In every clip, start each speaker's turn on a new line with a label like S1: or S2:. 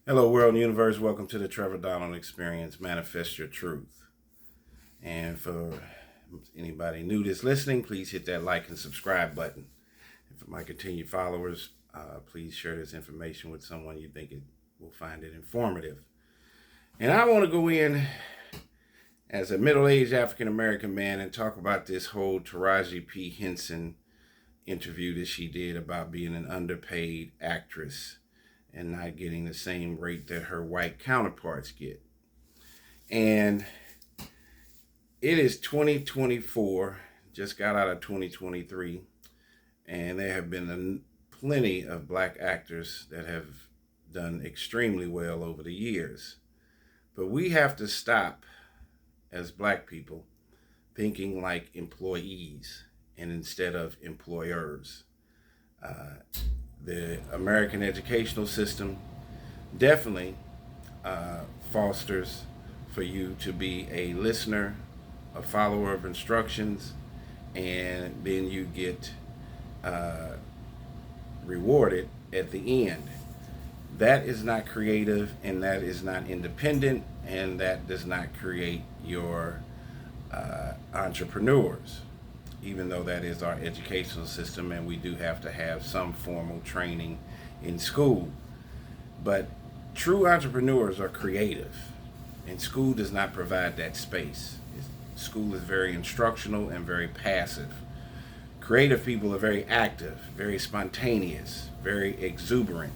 S1: Hello, world and universe. Welcome to the Trevor Donald Experience. Manifest your truth. And for anybody new that's listening, please hit that like and subscribe button. And for my continued followers, please share this information with someone you think it will find it informative. And I want to go in as a middle-aged African-American man and talk about this whole Taraji P. Henson interview that she did about being an underpaid actress and not getting the same rate that her white counterparts get. And it is 2024, just got out of 2023, and there have been plenty of black actors that have done extremely well over the years. But we have to stop, as black people, thinking like employees and instead of employers. The American educational system definitely fosters for you to be a listener, a follower of instructions, and then you get rewarded at the end. That is not creative, and that is not independent, and that does not create your entrepreneurs, even though that is our educational system and we do have to have some formal training in school. But true entrepreneurs are creative, and school does not provide that space. School is very instructional and very passive. Creative people are very active, very spontaneous, very exuberant.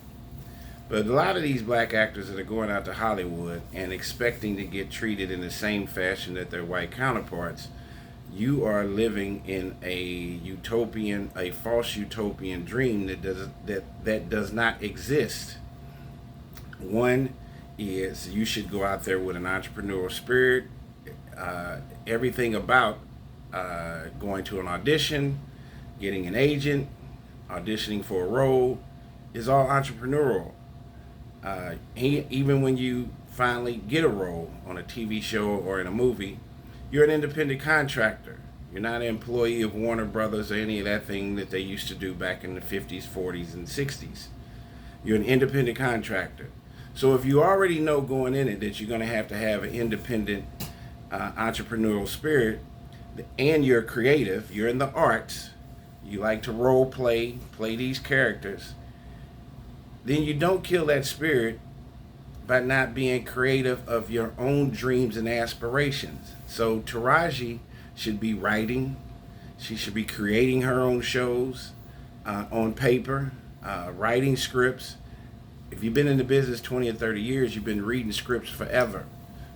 S1: But a lot of these black actors that are going out to Hollywood and expecting to get treated in the same fashion that their white counterparts, you are living in a false utopian dream that does not exist. One is you should go out there with an entrepreneurial spirit. Everything about going to an audition, getting an agent, auditioning for a role is all entrepreneurial. Even when you finally get a role on a TV show or in a movie, you're an independent contractor. You're not an employee of Warner Brothers or any of that thing that they used to do back in the 50s, 40s, and 60s. You're an independent contractor. So if you already know going in it that you're going to have an independent entrepreneurial spirit, and you're creative, you're in the arts, you like to role play these characters, then you don't kill that spirit by not being creative of your own dreams and aspirations. So Taraji should be writing. She should be creating her own shows on paper, writing scripts. If you've been in the business 20 or 30 years, you've been reading scripts forever.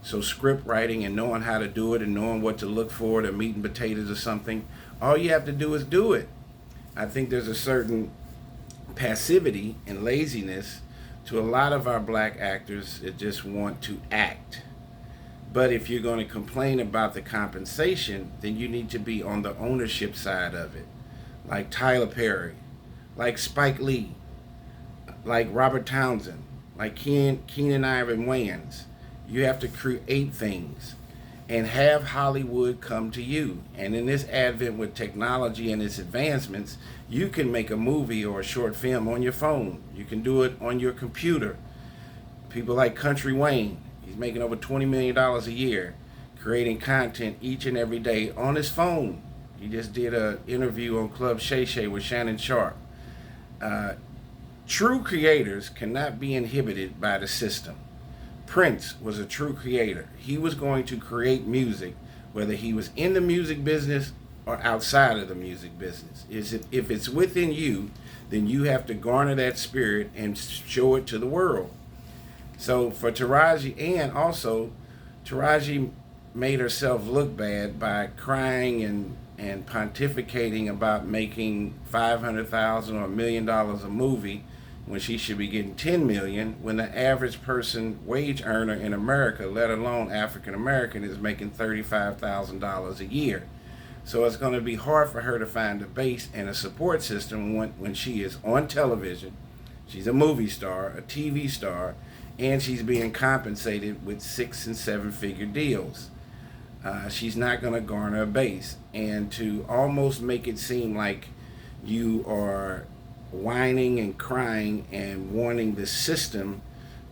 S1: So script writing and knowing how to do it and knowing what to look for, the meat and potatoes or something, all you have to do is do it. I think there's a certain passivity and laziness to a lot of our black actors that just want to act. But if you're going to complain about the compensation, then you need to be on the ownership side of it. Like Tyler Perry, like Spike Lee, like Robert Townsend, like Keenan Ivan Wayans. You have to create things and have Hollywood come to you. And in this advent with technology and its advancements, you can make a movie or a short film on your phone. You can do it on your computer. People like Country Wayne, he's making over $20 million a year, creating content each and every day on his phone. He just did an interview on Club Shay Shay with Shannon Sharp. True creators cannot be inhibited by the system. Prince was a true creator. He was going to create music, whether he was in the music business or outside of the music business. If it's within you, then you have to garner that spirit and show it to the world. So for Taraji, and also Taraji made herself look bad by crying and pontificating about making $500,000 or $1 million a movie when she should be getting 10 million, when the average person wage earner in America, let alone African American, is making $35,000 a year. So it's going to be hard for her to find a base and a support system when she is on television. She's a movie star, a TV star, and she's being compensated with 6 and 7 figure deals. She's not going to garner a base. And to almost make it seem like you are whining and crying and wanting the system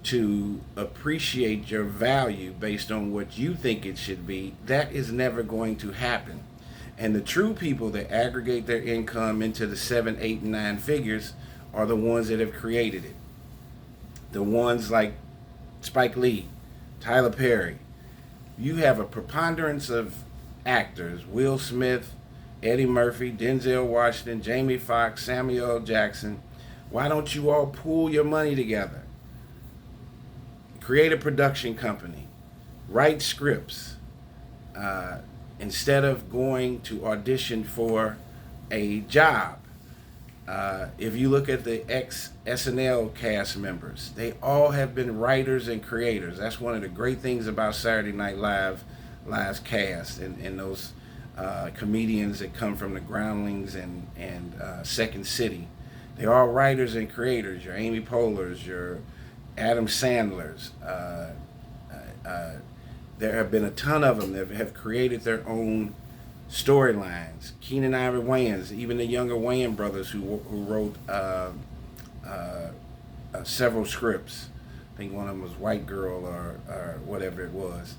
S1: to appreciate your value based on what you think it should be, that is never going to happen. And the true people that aggregate their income into the 7, 8, and 9 figures are the ones that have created it. The ones like Spike Lee, Tyler Perry. You have a preponderance of actors: Will Smith, Eddie Murphy, Denzel Washington, Jamie Foxx, Samuel L. Jackson. Why don't you all pool your money together? Create a production company, write scripts, instead of going to audition for a job. If you look at the ex SNL cast members, they all have been writers and creators. That's one of the great things about Saturday Night Live's cast, and those comedians that come from the Groundlings and Second City. They're all writers and creators. Your Amy Poehler's, your Adam Sandler's. There have been a ton of them that have created their own storylines. Keenan Ivory Wayans, even the younger Wayans brothers who wrote several scripts. I think one of them was White Girl or whatever it was.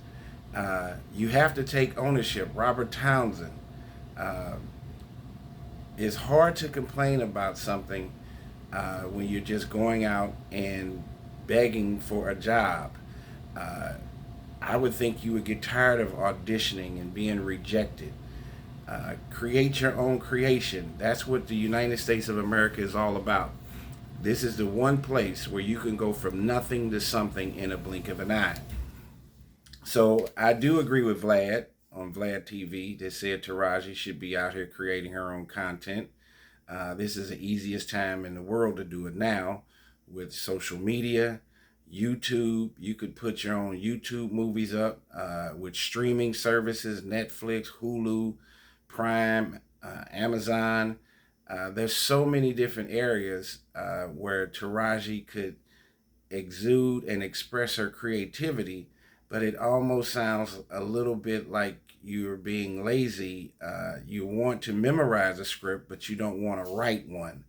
S1: You have to take ownership. Robert Townsend. It's hard to complain about something when you're just going out and begging for a job. I would think you would get tired of auditioning and being rejected. Create your own creation. That's what the United States of America is all about. This is the one place where you can go from nothing to something in a blink of an eye. So I do agree with Vlad on Vlad TV that said Taraji should be out here creating her own content. This is the easiest time in the world to do it now with social media, YouTube. You could put your own YouTube movies up with streaming services, Netflix, Hulu, Prime, Amazon. There's so many different areas where Taraji could exude and express her creativity, but it almost sounds a little bit like you're being lazy. You want to memorize a script, but you don't want to write one.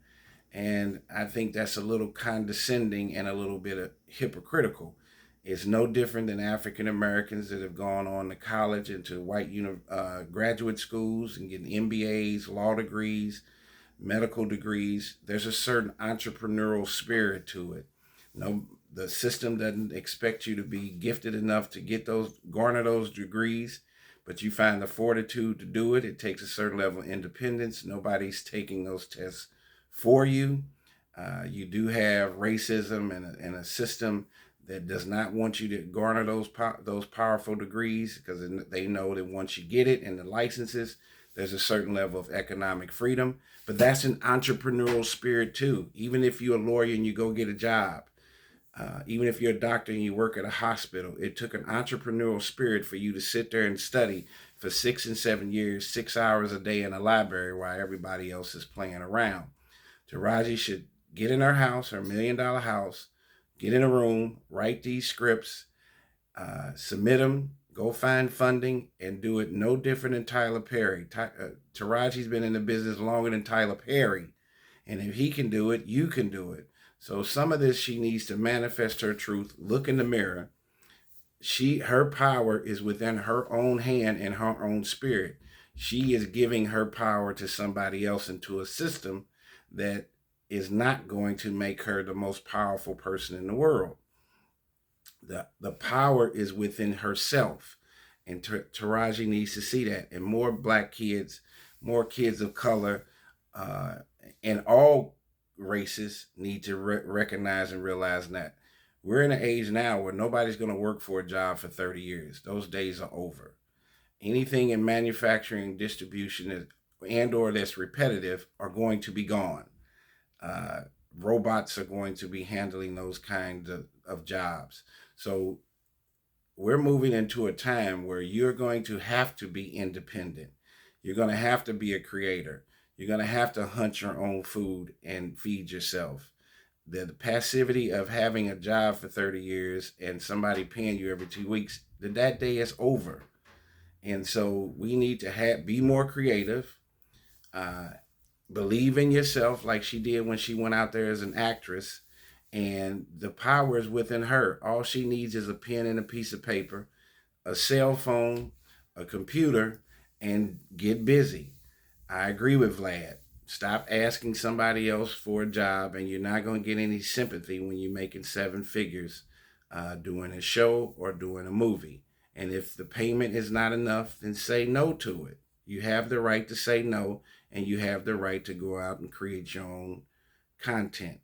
S1: And I think that's a little condescending and a little bit hypocritical. It's no different than African Americans that have gone on to college and to white graduate schools and getting MBAs, law degrees, medical degrees. There's a certain entrepreneurial spirit to it. No, the system doesn't expect you to be gifted enough to garner those degrees, but you find the fortitude to do it. It takes a certain level of independence. Nobody's taking those tests for you. You do have racism and a system that does not want you to garner those powerful degrees, because they know that once you get it and the licenses, there's a certain level of economic freedom. But that's an entrepreneurial spirit too. Even if you're a lawyer and you go get a job, even if you're a doctor and you work at a hospital, it took an entrepreneurial spirit for you to sit there and study for 6 and 7 years, 6 hours a day in a library while everybody else is playing around. Taraji should get in her house, her $1 million house, get in a room, write these scripts, submit them, go find funding, and do it no different than Tyler Perry. Taraji's been in the business longer than Tyler Perry. And if he can do it, you can do it. So some of this, she needs to manifest her truth, look in the mirror. Her power is within her own hand and her own spirit. She is giving her power to somebody else into a system that is not going to make her the most powerful person in the world. The power is within herself, and Taraji needs to see that. And more black kids, more kids of color, and all races need to recognize and realize that we're in an age now where nobody's going to work for a job for 30 years. Those days are over. Anything in manufacturing, distribution, and or that's repetitive are going to be gone. Robots are going to be handling those kinds of jobs. So we're moving into a time where you're going to have to be independent. You're going to have to be a creator. You're going to have to hunt your own food and feed yourself. The passivity of having a job for 30 years and somebody paying you every 2 weeks, that day is over. And so we need to be more creative. Believe in yourself like she did when she went out there as an actress And the power is within her. All she needs is a pen and a piece of paper, a cell phone, a computer, and get busy. I agree with Vlad. Stop asking somebody else for a job, and you're not going to get any sympathy when you're making seven figures doing a show or doing a movie. And if the payment is not enough, then say no to it. You have the right to say no, and you have the right to go out and create your own content.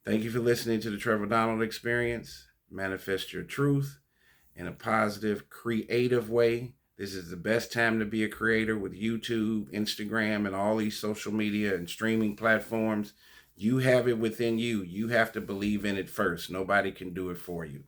S1: Thank you for listening to the Trevor Donald Experience. Manifest your truth in a positive, creative way. This is the best time to be a creator with YouTube, Instagram, and all these social media and streaming platforms. You have it within you. You have to believe in it first. Nobody can do it for you.